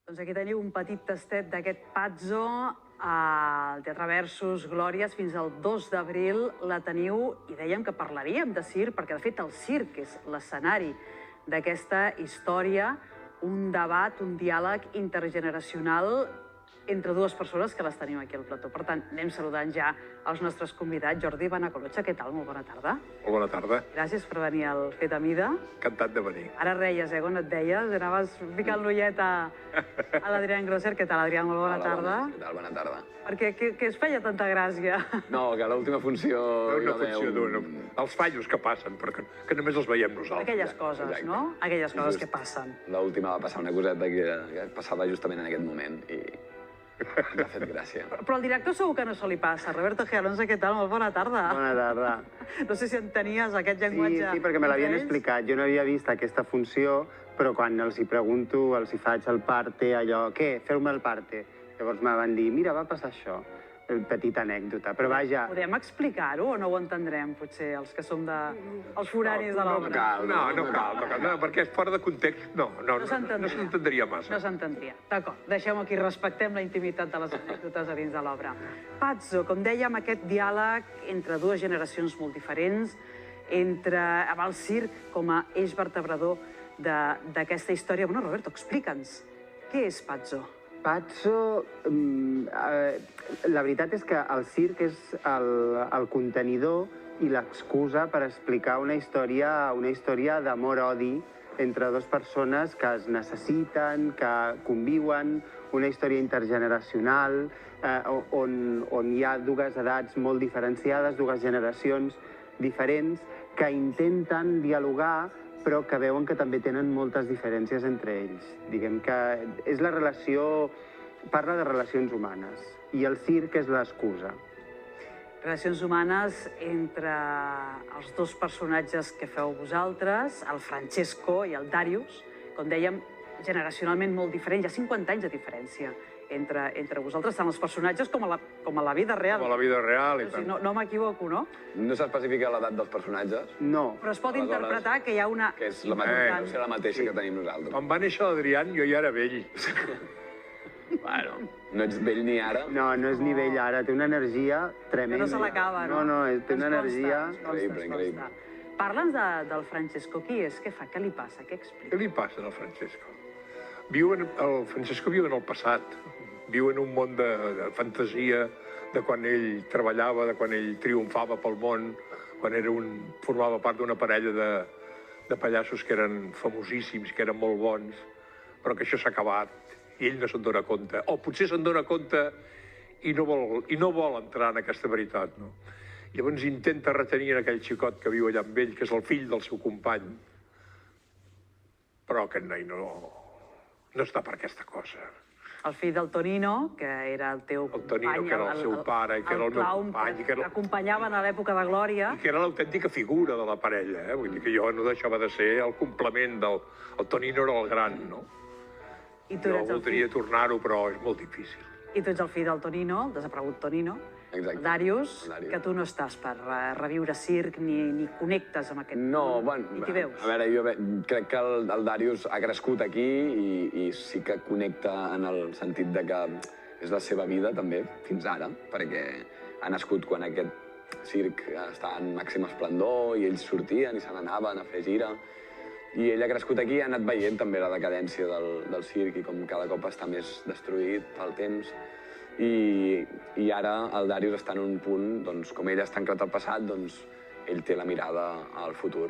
Doncs aquí teniu un petit tastet d'aquest Pazzo al Teatre Versus Glòries fins al 2 d'abril. La teniu i dèiem que parlaríem de circ, perquè de fet el circ és l'escenari d'aquesta història, un debat, un diàleg intergeneracional entre dues persones que les tenim aquí al plató. Per tant, anem saludant ja els nostres convidats. Jordi Benacolocha, què tal? Molt bona tarda. Molt bona tarda. Gràcies per venir al Fet a Mida. Encantat de venir. Ara reies, quan et deies, anaves ficant l'ullet a l'Adrián Grosser. Què tal, Adrián? Molt bona tarda. Què tal? Bona tarda. Perquè què es feia tanta gràcia? No, que a l'última funció... Una funció d'una. Els fallos que passen, perquè que només els veiem nosaltres. Aquelles coses, no? Aquelles coses que passen. L'última va passar una coseta que passava justament en aquest moment i m'ha fet gràcia. Però al director segur que no se li passa. Roberto G. Alonso, què tal? Molt bona tarda. Bona tarda. No sé si entenies aquest llenguatge. Sí, perquè me l'havien explicat. Jo no havia vist aquesta funció, però quan els hi pregunto, els hi faig el parte, allò, què? Feu-me el parte. Llavors me van dir, mira, va passar això. Petita anècdota, però vaja... Podem explicar-ho o no ho entendrem, potser, els que som els foranis de l'obra? No cal, perquè és fora de context. No s'entendria massa. No s'entendria. D'acord, deixem aquí, respectem la intimitat de les anècdotes a dins de l'obra. Pazzo, com dèiem, aquest diàleg entre dues generacions molt diferents, amb el circ com a eix vertebrador d'aquesta història. Bueno, Roberto, explica'ns, què és Pazzo? Pazzo, la veritat és que el circ és el contenidor i l'excusa per explicar una història d'amor-odi entre dues persones que es necessiten, que conviuen, una història intergeneracional, on hi ha dues edats molt diferenciades, dues generacions diferents, que intenten dialogar però que veuen que també tenen moltes diferències entre ells. Diguem que és la relació... Parla de relacions humanes, i el circ és l'excusa. Relacions humanes entre els dos personatges que feu vosaltres, el Francesco i el Darius, com dèiem, generacionalment molt diferents, hi ha 50 anys de diferència entre vosaltres, tant els personatges com a la vida real. Com a la vida real i tant. No m'equivoco, no? No s'especifica l'edat dels personatges? No. Però es pot interpretar que hi ha una... Que és la mateixa que tenim nosaltres. Quan va néixer l'Adrián, jo ja era vell. Bueno, no ets vell ni ara. No és ni vell ara, té una energia tremenda. No se l'acaba, no? No, té una energia... Increïble. Parla'ns del Francesco. Qui és? Què fa? Què li passa? Què explica? Què li passa al Francesco? El Francesco viu en el passat. Viu en un món de fantasia, de quan ell treballava, de quan ell triomfava pel món, quan formava part d'una parella de pallassos que eren famosíssims, que eren molt bons, però que això s'ha acabat i ell no se'n dona compte. O potser se'n dona compte i no vol entrar en aquesta veritat, no? Llavors intenta retenir aquell xicot que viu allà amb ell, que és el fill del seu company, però aquest noi no està per aquesta cosa. El fill del Tonino, que era el teu company... El Tonino, que era el seu pare, i que era el meu company. Que l'acompanyaven a l'època de glòria. I que era l'autèntica figura de la parella, eh? Vull dir que jo no deixava de ser el complement del... El Tonino era el gran, no? Jo voldria tornar-ho, però és molt difícil. I tu ets el fill del Tonino, el desaparegut Tonino. Exacte. Darius, que tu no estàs per reviure circ ni connectes amb aquest... No, bueno, ni t'hi veus. a veure, jo crec que el Darius ha crescut aquí i sí que connecta en el sentit de que és la seva vida també, fins ara, perquè ha nascut quan aquest circ està en màxim esplendor i ells sortien i se n'anaven a fer gira. I ell ha crescut aquí i ha anat veient també la decadència del circ i com cada cop està més destruït pel temps. I ara el Darius està en un punt, doncs, com ell està anclat al passat, doncs ell té la mirada al futur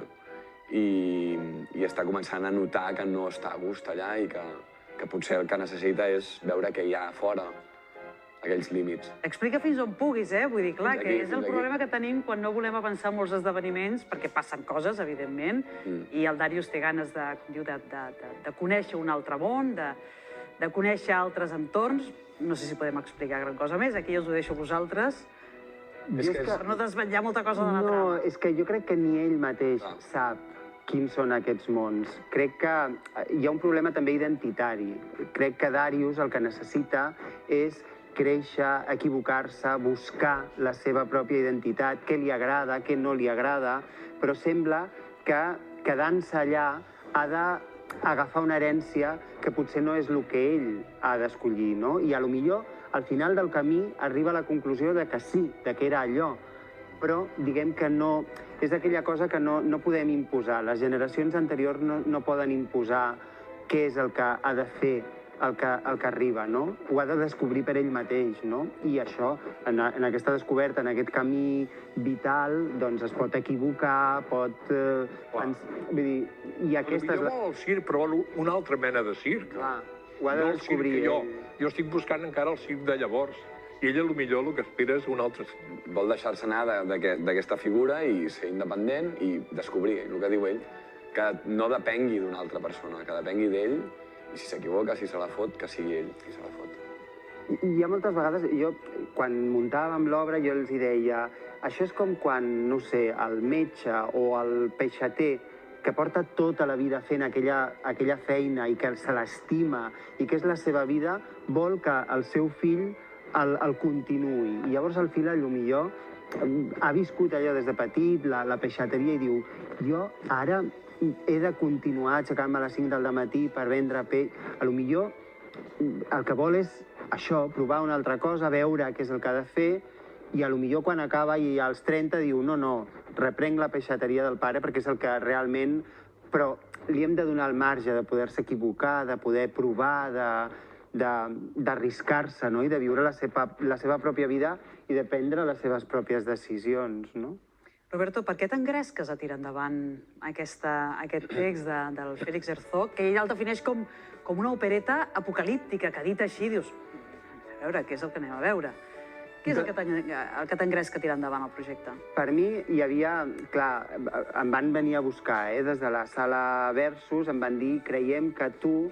i està començant a notar que no està a gust allà i que potser el que necessita és veure què hi ha a fora, aquells límits. Explica fins on puguis, vull dir, clar, que és el problema que tenim quan no volem avançar en molts esdeveniments, perquè passen coses, evidentment, i el Darius té ganes de conèixer un altre món, de conèixer altres entorns. No sé si podem explicar gran cosa més, aquí us ho deixo a vosaltres, per no desvetllar molta cosa de la trama. No, és que jo crec que ni ell mateix sap quins són aquests mons. Crec que hi ha un problema també identitari. Crec que Darius el que necessita és créixer, equivocar-se, buscar la seva pròpia identitat, què li agrada, què no li agrada, però sembla que quedant-se allà ha de agafar una herència que potser no és el que ell ha d'escollir, no? I a lo millor, al final del camí, arriba a la conclusió de que sí, de que era allò, però diguem que no... És aquella cosa que no podem imposar. Les generacions anteriors no poden imposar què és el que ha de fer el que arriba, no? Ho ha de descobrir per ell mateix, no? I això, en aquesta descoberta, en aquest camí vital, doncs es pot equivocar, pot... vull dir, i aquesta és Potser vol el circ, però vol una altra mena de circ. Clar, ho ha de No el circ descobrir que ell. jo estic buscant encara el circ de llavors. I ella, potser, el que espera és un altre circ. Vol deixar-se anar d'aquesta figura i ser independent i descobrir el que diu ell, que no depengui d'una altra persona, que depengui d'ell, i si s'equivoca, si se la fot, que sigui ell qui se la fot. I hi ha moltes vegades, jo, quan muntàvem l'obra, jo els hi deia, això és com quan, no sé, el metge o el peixater, que porta tota la vida fent aquella feina i que se l'estima i que és la seva vida, vol que el seu fill el continuï. I llavors el fill, millor, ha viscut allò des de petit, la peixateria, i diu, jo ara he de continuar aixecant-me a les 5 del matí per vendre peix. Potser el que vol és això, provar una altra cosa, veure què és el que ha de fer, i potser quan acaba i als 30 diu no, reprenc la peixateria del pare perquè és el que realment... Però li hem de donar el marge de poder-se equivocar, de poder provar, d'arriscar-se, no? I de viure la seva pròpia vida i de prendre les seves pròpies decisions, no? Roberto, per què t'engresques a tirar endavant aquest text del Félix Herzog, que ell el defineix com una opereta apocalíptica, que dit així dius, a veure, què és el que anem a veure? Què és el que t'engresca a tirar endavant el projecte? Per mi hi havia... Clar, em van venir a buscar, des de la sala Versus, em van dir, creiem que tu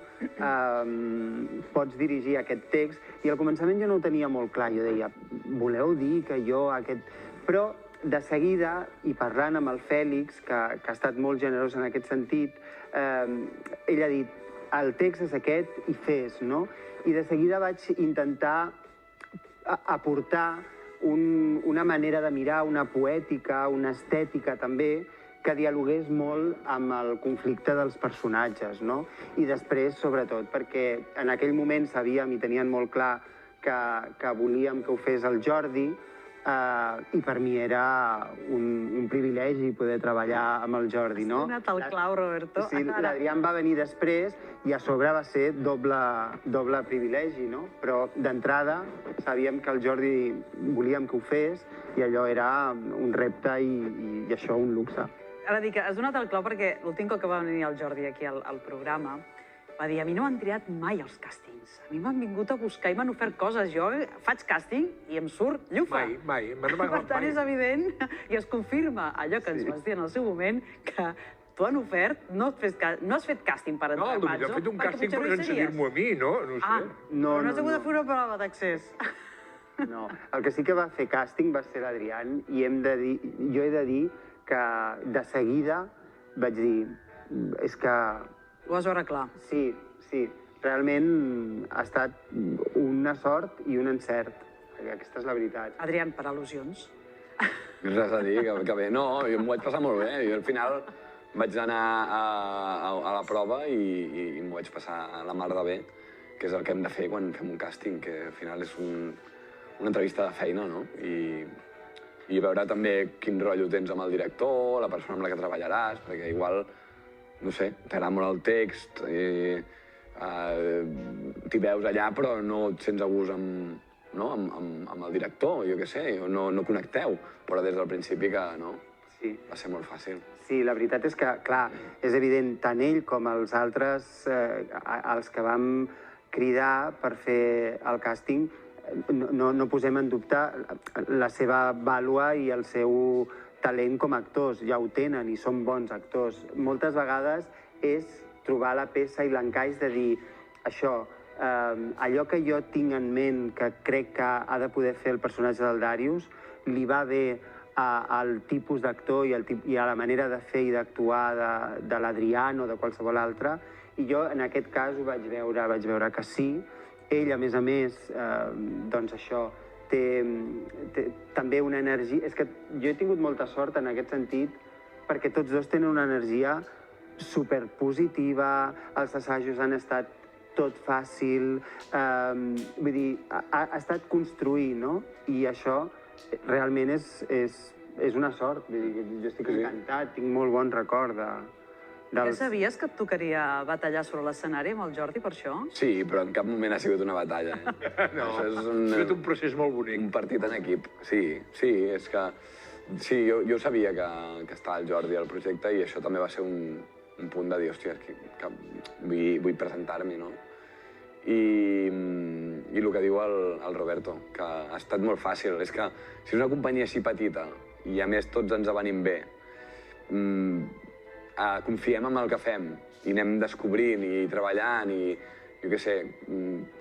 pots dirigir aquest text, i al començament jo no ho tenia molt clar, jo deia, voleu dir que jo aquest... Però de seguida, i parlant amb el Fèlix, que ha estat molt generós en aquest sentit, ell ha dit, el text és aquest i fes, no? I de seguida vaig intentar aportar una manera de mirar, una poètica, una estètica també, que dialogués molt amb el conflicte dels personatges, no? I després, sobretot, perquè en aquell moment sabíem i tenien molt clar que volíem que ho fes el Jordi, i per mi era un privilegi poder treballar amb el Jordi, no? Has donat el clau, Roberto. Sí, l'Adrián va venir després i a sobre va ser doble privilegi, no? Però d'entrada sabíem que el Jordi volíem que ho fes i allò era un repte i això un luxe. Ara dic, has donat el clau perquè l'últim cop que va venir el Jordi aquí al programa va dir, a mi no m'han triat mai els càstings. A mi m'han vingut a buscar i m'han ofert coses. Jo faig càsting i em surt llufa. Mai. Per tant, és evident i es confirma allò que ens vas dir en el seu moment, que tu han ofert, no has fet càsting per entrar a Pazzo. No, potser he fet un càsting per encedir-m'ho a mi, no? No sé. No has hagut de fer una prova d'accés. No, el que sí que va fer càsting va ser l'Adrián i jo he de dir que de seguida vaig dir, és que... Ho vas veure clar. Sí. Realment ha estat una sort i un encert. Aquesta és la veritat. Adrián, per al·lusions. Res a dir, que bé. No, jo m'ho vaig passar molt bé. Jo al final vaig anar a la prova i m'ho vaig passar a la mar de bé, que és el que hem de fer quan fem un càsting, que al final és una entrevista de feina, no? I veure també quin rotllo tens amb el director, la persona amb la que treballaràs, perquè igual, no sé, t'agrada molt el text, t'hi veus allà però no et sents a gust amb el director, jo què sé, no connecteu, però des del principi que no, va ser molt fàcil. Sí, la veritat és que, clar, és evident, tant ell com els altres, els que vam cridar per fer el càsting, no posem en dubte la seva vàlua i el seu talent com a actors. Ja ho tenen i són bons actors. Moltes vegades és trobar la peça i l'encaix de dir això, allò que jo tinc en ment que crec que ha de poder fer el personatge del Darius, li va bé al tipus d'actor i a la manera de fer i d'actuar de l'Adrián o de qualsevol altre, i jo en aquest cas ho vaig veure que sí. Ell, a més, doncs això, té també una energia... És que jo he tingut molta sort en aquest sentit perquè tots dos tenen una energia superpositiva, els assajos han estat tot fàcil, vull dir, ha estat construir, no? I això realment és una sort, vull dir, jo estic encantat, tinc molt bon record Ja sabies que et tocaria batallar sobre l'escenari amb el Jordi per això? Sí, però en cap moment ha sigut una batalla. No, Això és ha sigut un procés molt bonic. un partit en equip. Sí, és que... Sí, jo sabia que estava el Jordi al projecte i això també va ser un punt de dir, hòstia, que vull presentar-m'hi, no? I el que diu el Roberto, que ha estat molt fàcil. És que si és una companyia així petita i a més tots ens avenim bé, confiem en el que fem i anem descobrint i treballant i, jo què sé,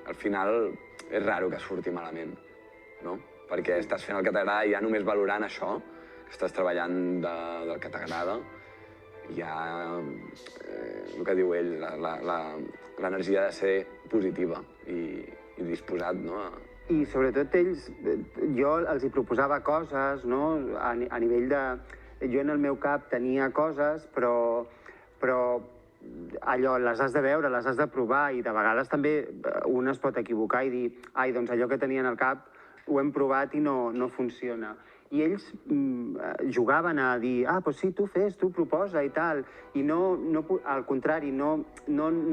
al final és raro que surti malament, no? Perquè estàs fent el que t'agrada i ja només valorant això, que estàs treballant del que t'agrada, i ja, el que diu ell, l'energia ha de ser positiva i disposat, no? I sobretot ells, jo els hi proposava coses, no? A nivell de... Jo en el meu cap tenia coses, però allò les has de veure, les has de provar i de vegades també un es pot equivocar i dir ai, doncs allò que tenia en el cap ho hem provat i no funciona. I ells jugaven a dir doncs sí, tu fes, tu proposa i tal. I al contrari, no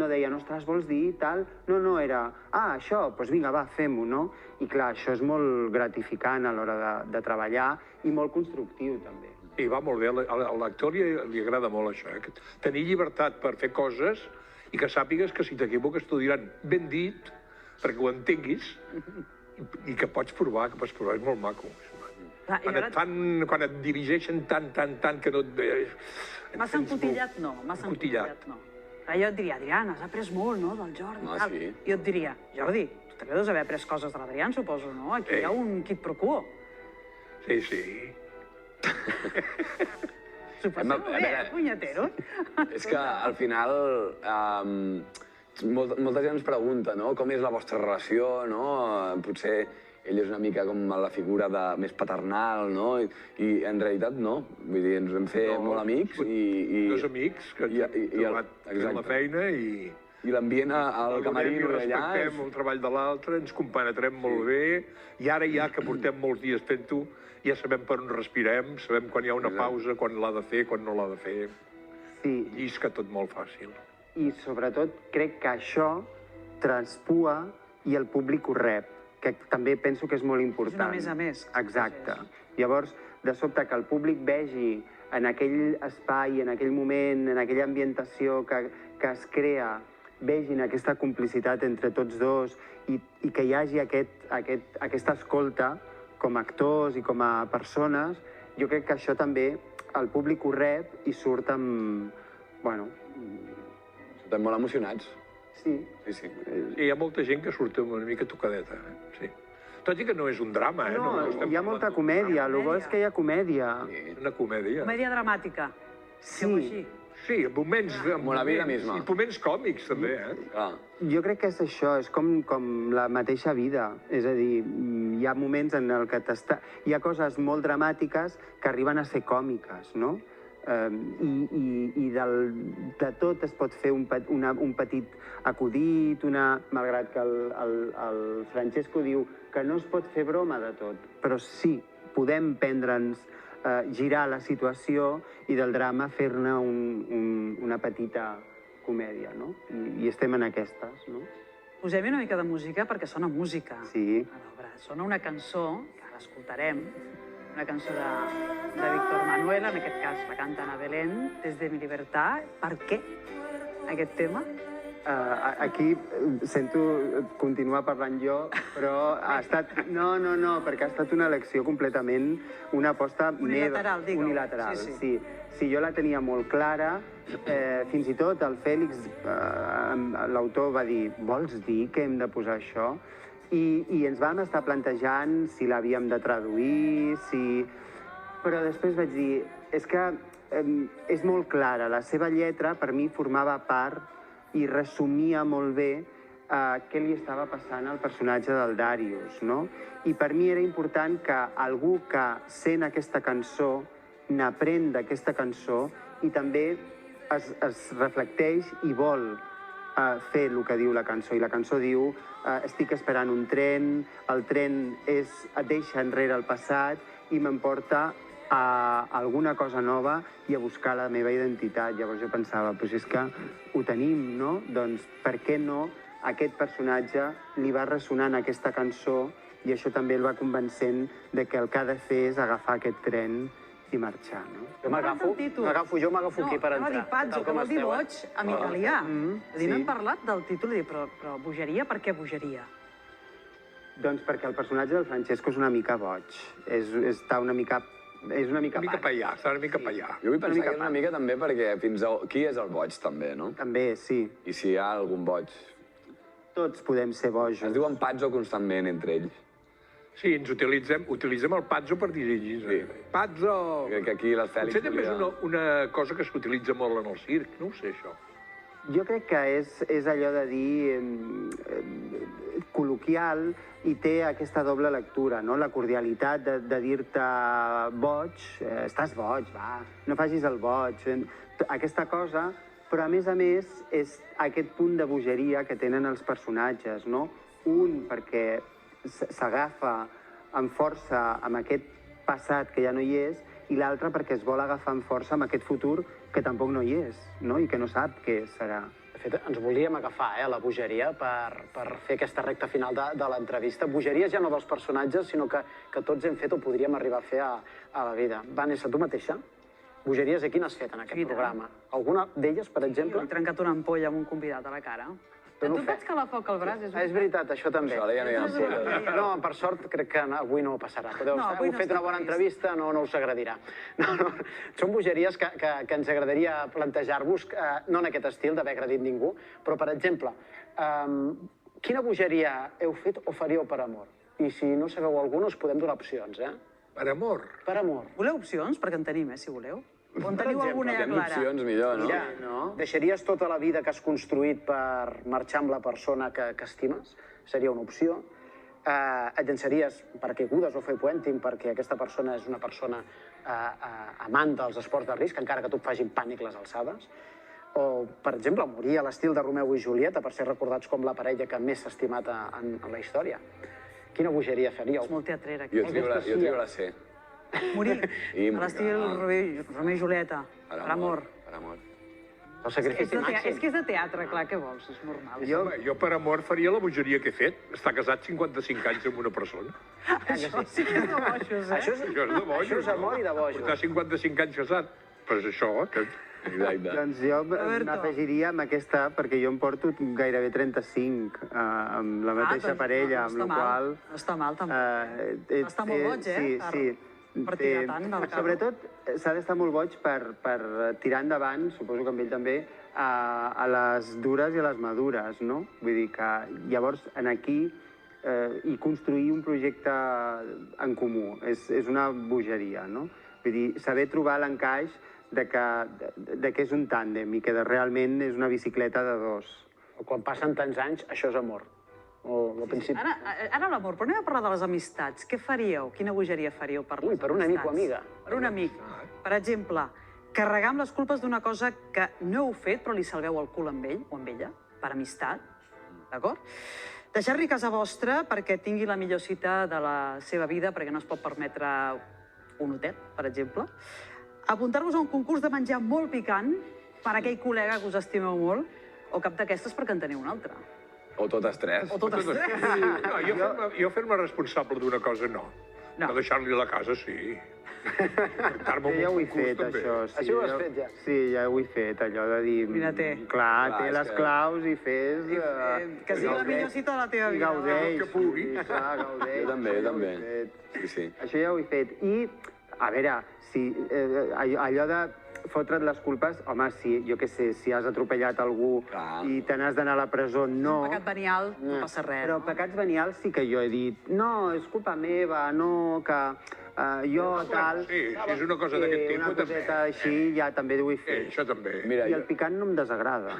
deien ostres, vols dir tal? No, era això, doncs vinga, va, fem-ho, no? I clar, això és molt gratificant a l'hora de treballar i molt constructiu també. I va molt bé, a l'actor li agrada molt això, tenir llibertat per fer coses i que sàpigues que si t'equivoques t'ho diran ben dit, perquè ho entenguis, i que pots provar, és molt maco. Quan et dirigeixen tant que no et... Massa encotillat no, massa encotillat no. Jo et diria, Adrián, has après molt, no, del Jordi, tal. Jo et diria, Jordi, tu també deus haver après coses de l'Adrián, suposo, no? Aquí hi ha un quid pro quo. Sí. S'ho passeu bé, punyetero. És que al final molta gent ens pregunta, no?, com és la vostra relació, no? Potser ell és una mica com la figura més paternal, no? I en realitat no. Vull dir, ens vam fer molt amics i... Dos amics que hem trobat fent la feina i... I l'ambient al camerino allà... Respectem el treball de l'altre, ens compenetrem molt bé, i ara ja que portem molts dies fent-ho, ja sabem per on respirem, sabem quan hi ha una pausa, quan l'ha de fer, quan no l'ha de fer. Sí. Llisca tot molt fàcil. I sobretot crec que això transpua i el públic ho rep, que també penso que és molt important. És una més a més. Exacte. Llavors, de sobte, que el públic vegi en aquell espai, en aquell moment, en aquella ambientació que es crea, vegin aquesta complicitat entre tots dos i que hi hagi aquesta escolta com a actors i com a persones, jo crec que això també el públic ho rep i surt amb... Bueno... Estem molt emocionats. Sí. Sí, hi ha molta gent que surt una mica tocadeta, sí. Tot i que no és un drama, No, hi ha molta comèdia, el bo és que hi ha comèdia. Una comèdia. Comèdia dramàtica. Sí. Sí, moments... Amb la vida misma. I moments còmics, també, Jo crec que és això, és com la mateixa vida. És a dir, hi ha moments en el que hi ha coses molt dramàtiques que arriben a ser còmiques, no? I de tot es pot fer un petit acudit, malgrat que el Francesco diu que no es pot fer broma de tot, però sí, podem prendre'ns girar la situació i del drama fer-ne una petita comèdia, no? I estem en aquestes, no? Posem-hi una mica de música perquè sona música. Sí. A l'obra. Sona una cançó, que ara escoltarem, una cançó de Víctor Manuel, en aquest cas la canta Ana Belén, Des de mi libertad. Per què aquest tema? Aquí sento continuar parlant jo, però ha estat... No, perquè ha estat una elecció completament, una aposta unilateral, meva. Unilateral, sí. Sí, jo la tenia molt clara. Fins i tot el Fèlix, l'autor, va dir vols dir que hem de posar això? I ens vam estar plantejant si l'havíem de traduir, però després vaig dir, és que és molt clara, la seva lletra per mi formava part i resumia molt bé què li estava passant al personatge del Darius, no? I per mi era important que algú que sent aquesta cançó n'aprèn d'aquesta cançó i també es reflecteix i vol fer el que diu la cançó. I la cançó diu estic esperant un tren, el tren et deixa enrere el passat i m'emporta a alguna cosa nova i a buscar la meva identitat. Llavors jo pensava, doncs és que ho tenim, no? Doncs per què no aquest personatge li va ressonant aquesta cançó i això també el va convencent de que el que ha de fer és agafar aquest tren i marxar, no? Jo m'agafo aquí per entrar. No, dir pazzo, que vol dir boig en italià. És a dir, no hem parlat del títol, però bogeria, per què bogeria? Doncs perquè el personatge del Francesco és una mica boig. Està una mica... És una mica pallà, està una mica pallà. Jo vull pensar que és una mica també perquè fins a... Qui és el boig, també, no? També, sí. I si hi ha algun boig? Tots podem ser bojos. Es diuen pazzo constantment entre ells. Sí, utilitzem el pazzo per dirigir-nos. Sí. Pazzo! Crec que aquí les Fèlix... Potser també és una cosa que s'utilitza molt en el circ, no ho sé, això. Jo crec que és allò de dir col·loquial i té aquesta doble lectura, no? La cordialitat de dir-te boig, estàs boig, va, no facis el boig, aquesta cosa, però a més és aquest punt de bogeria que tenen els personatges, no? Un, perquè s'agafa amb força amb aquest passat que ja no hi és, i l'altre perquè es vol agafar amb força amb aquest futur que tampoc no hi és, no? I que no sap què serà. De fet, ens volíem agafar a la bogeria per fer aquesta recta final de l'entrevista. Bogeria ja no dels personatges, sinó que tots hem fet o podríem arribar a fer a la vida. Vanessa, tu mateixa, bogeries a quin has fet en aquest programa? Alguna d'elles, per exemple? He trencat una ampolla amb un convidat a la cara. Tu et vaig calar foc al braç, És veritat, això també. Això ja no hi ha ampolla. No, per sort, crec que avui no passarà. Heu fet una bona entrevista, no us agradirà. Són bogeries que ens agradaria plantejar-vos, no en aquest estil d'haver agredit ningú, però, per exemple, quina bogeria heu fet o faríeu per amor? I si no sabeu alguna, us podem donar opcions, Per amor. Per amor. Voleu opcions? Perquè en tenim, si voleu. O en teniu alguna ja Fem clara? opcions millor, no? Mira, deixaries tota la vida que has construït per marxar amb la persona que estimes? Seria una opció. Et llançaries paracaigudes o fer puenting perquè aquesta persona és una persona amant dels esports de risc, encara que tu et facin pànic les alçades. O, per exemple, morir a l'estil de Romeu i Julieta per ser recordats com la parella que més s'ha estimat en la història. Quina bogeria faríeu? És molt teatrera. Jo trio la C. Morir a l'estil Romeu i Julieta, per amor. Per amor. El sacrifici màxim. És que és de teatre, clar, què vols? És normal. Jo per amor faria la bogeria que he fet, estar casat 55 anys amb una persona. Això sí que és de bojos, Això és de bojos. Això és amor i de bojos. Estar 55 anys casat, però és això, que... Doncs jo m'afegiria amb aquesta, perquè jo em porto gairebé 35 amb la mateixa parella, amb la qual... No està mal, tampoc. Està molt boig, Sí. Per tirar tant del carro. Sobretot s'ha d'estar molt boig per tirar endavant, suposo que amb ell també, a les dures i a les madures, no? Vull dir que llavors aquí i construir un projecte en comú és una bogeria, no? Vull dir, saber trobar l'encaix de que és un tàndem i que realment és una bicicleta de dos. Quan passen tants anys, això és amor. Ara l'amor, però anem a parlar de les amistats. Què faríeu? Quina bogeria faríeu per les amistats? Per un amic o amiga. Per un amic. Per exemple, carregar amb les culpes d'una cosa que no heu fet però li salveu el cul amb ell o amb ella, per amistat, d'acord? Deixar-li casa vostra perquè tingui la millor cita de la seva vida perquè no es pot permetre un hotet, per exemple. Apuntar-vos a un concurs de menjar molt picant per aquell col·lega que us estimeu molt o cap d'aquestes perquè en teniu un altre. O totes tres. O totes tres. No, jo fer-me responsable d'una cosa no. Però deixar-li la casa sí. Jo ja ho he fet, això. Això ho has fet, ja? Sí, ja ho he fet, allò de dir... Mira, té. Clar, té les claus i fes... Que sigui la millor cita de la teva vida. I gaudeix. Que pugui. Clar, gaudeix. Jo també. Sí. Això ja ho he fet. I, a veure, allò de fotre't les culpes, home, sí, jo què sé, si has atropellat algú i te n'has d'anar a la presó, no. Pecat venial, no passa res. Però pecats venials sí que jo he dit, no, és culpa meva, no, que jo tal... Sí, si és una cosa d'aquest una tipus, coseta així ja també ho vull fer. Això també. Mira, I el picant no em desagrada.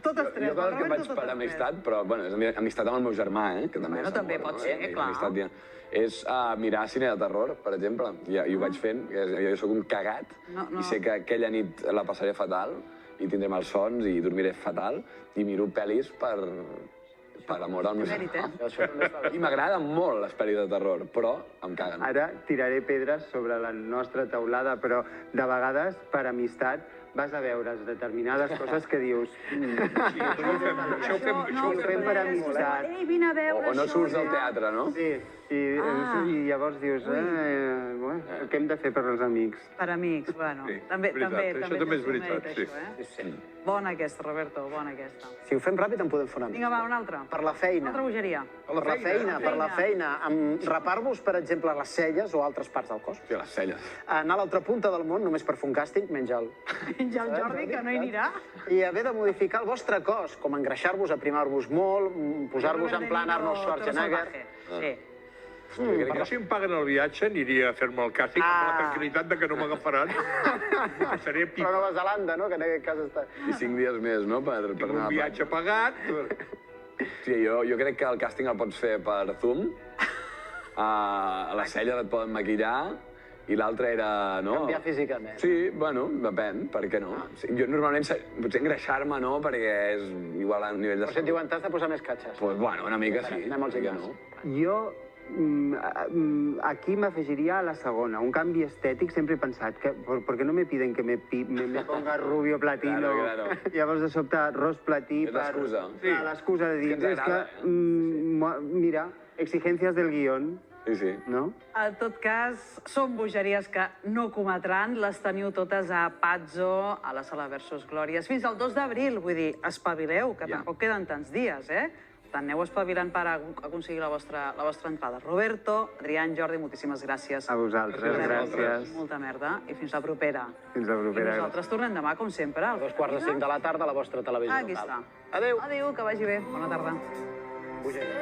Totes tres, jo el que Roberto, vaig totes per tres. amistat, però bueno, és amistat amb el meu germà, que també Bueno, se'n també mor, pot ser, clar. Amistat, ja. És mirar cine de terror, per exemple, i ho vaig fent, jo sóc un cagat, No. i sé que aquella nit la passaré fatal, i tindré malsons i dormiré fatal, i miro pel·lis per amor al meu Mèrit, germà. Això també està bé. I m'agrada molt les pel·lis de terror, però em caguen. Ara tiraré pedres sobre la nostra teulada, però de vegades, per amistat, vas a veure determinades coses que dius... Això ho fem per amistat. Ei, vine a veure O no això, surts del ja. teatre, no? Sí, i llavors dius, bueno, què hem de fer per als amics? Per amics, bueno. Sí, també, veritat, també, això també també és té el seu veritat, mèrit, sí. això, Bona aquesta, Roberto, bona aquesta. Si ho fem ràpid en podem fer una Vinga, va, una altra. Per la feina. Una altra bogeria. Per la feina. Amb rapar-vos, per exemple, les celles o altres parts del cos. Sí, les celles. Anar a l'altra punta del món només per fer un càsting, menja el... Ja el Jordi, que no hi anirà. I haver de modificar el vostre cos, com engreixar-vos, aprimar-vos molt, posar-vos en plan Arnold Schwarzenegger. Sí. Però si em paguen el viatge, aniria a fer-me el càsting amb la tranquil·litat de que no m'agafaran. Seré Però a pipa. Nova Zelanda, no?, que en aquest cas està... I 5 dies més, no?, per Tinc anar un a viatge pagat. Sí, jo crec que el càsting el pots fer per Zoom. A la cella et poden maquillar. I l'altre era, no? Canviar físicament. Sí, bueno, depèn, per què no? Sí, jo normalment, potser engreixar-me no, perquè és igual a nivell de Però si et diuen, t'has de posar més catxes. Pues bueno, una mica sí. Anem al per què gimnàs. Jo aquí m'afegiria a la segona, un canvi estètic. Sempre he pensat que, ¿por qué no me piden que me ponga rubio platino? Claro. Llavors, de sobte, ros platí... És l'excusa. Sí. L'excusa de dir, És que ens agrada, mira, exigències del guión, Sí. no? En tot cas, són bogeries que no cometran. Les teniu totes a Pazzo, a la sala Versus Glòries, fins al 2 d'abril. Vull dir, espavileu, que tampoc queden tants dies, Per tant, aneu espavilant per aconseguir la vostra entrada. Roberto, Adrián, Jordi, moltíssimes gràcies. A vosaltres, gràcies. Molta merda. I fins la propera. Fins la propera. I nosaltres tornem demà, com sempre. A 2:45 de la tarda a la vostra televisió Aquí local. està. Adéu. Adéu, que vagi bé. Bona tarda. Bogeria.